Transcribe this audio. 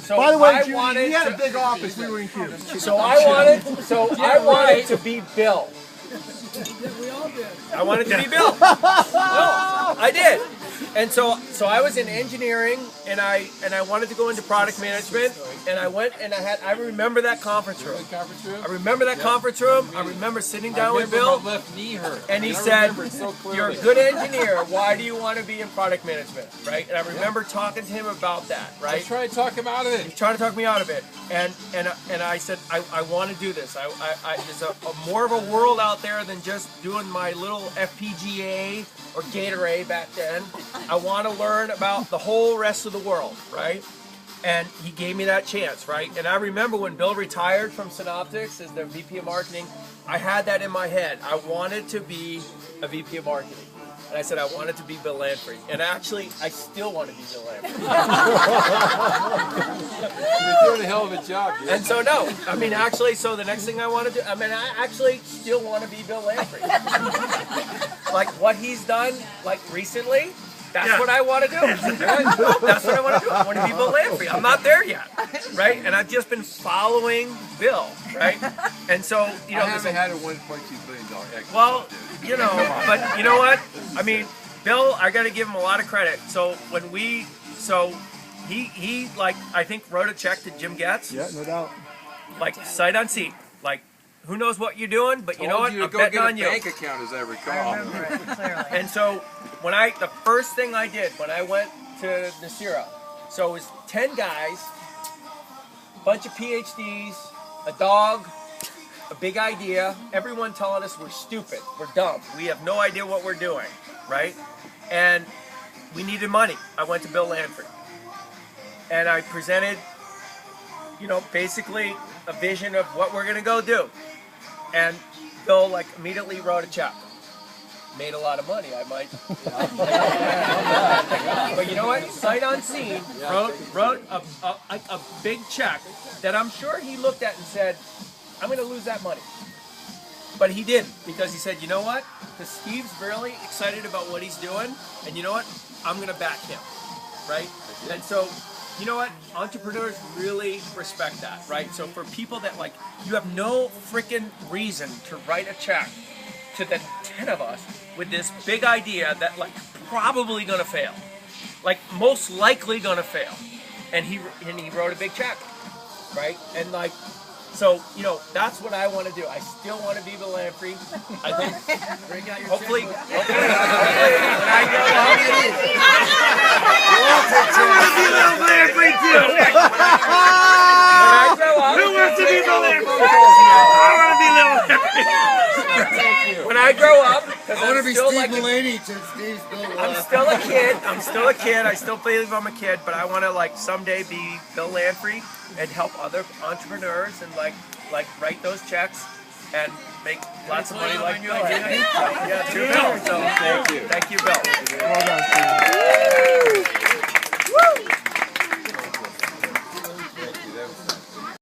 So By the way, I Judy, wanted we had to- a big office. We were in Cuba. So I wanted to be Bill. We all did. I wanted to be Bill. No, I did. And so I was in engineering, and I wanted to go into product management, and I went and I remember that conference room. I remember that conference room. I remember sitting down with Bill, My left knee hurt. and he I said, remember it so clearly. "You're a good engineer. Why do you want to be in product management?" Right? And I remember talking to him about that. I Right? tried to talk him out of He's it. trying to talk me out of it, and I said I want to do this. There's a more of a world out there than just doing my little FPGA or Gatorade back then. I want to learn about the whole rest of the world, right? And he gave me that chance, right? And I remember when Bill retired from Synoptics as their VP of marketing, I had that in my head. I wanted to be a VP of marketing. And I said I wanted to be Bill Lanfrey. And actually, I still want to be Bill Lanfrey. You're doing a hell of a job, dude. And so no, I mean actually, so the next thing I want to do, I mean I actually still want to be Bill Lanfrey. Like what he's done, like recently, that's what I want to do. That's what I want to do. I want to be Bill Lanfrey. I'm not there yet, right? And I've just been following Bill, right? And so you know, I haven't had a $1.2 billion exit. well, you know, but you know what? I mean, Bill, I got to give him a lot of credit. So when he like I think wrote a check to Jim Getz. Yeah, no doubt. Like sight unseen. Like who knows what you're doing, but you know what? You to I'm go betting get a on you. bank account, as I recall. Remember it clearly. And so when the first thing I did when I went to Nicira, so it was 10 guys, a bunch of PhDs, a dog, a big idea, everyone telling us we're stupid, we're dumb, we have no idea what we're doing, right? And we needed money. I went to Bill Lanfrey. And I presented, you know, basically a vision of what we're gonna go do. And Bill like immediately wrote a check. Made a lot of money, I might. But you know what? Sight unseen wrote a big check that I'm sure he looked at and said, I'm gonna lose that money. But he didn't, because he said, you know what? Because Steve's really excited about what he's doing, and you know what? I'm gonna back him, right? And so, you know what? Entrepreneurs really respect that, right? So for people that like, you have no freaking reason to write a check to the 10 of us with this big idea that like probably gonna fail, like most likely gonna fail, and he wrote a big check, right? And like, so you know that's what I want to do. I still want to be Bill Lanfrey. I think hopefully when I grow up, Who wants to be Bill Lanfrey? when I grow up, because I want to I'm be still Steve like Mulaney since Steve's still I'm alive. still a kid. I still believe I'm a kid, but I want to like someday be Bill Lanfrey and help other entrepreneurs and like write those checks and make lots of money like Bill. Yeah, to Bill. So thank you, Bill. Well done, Steve.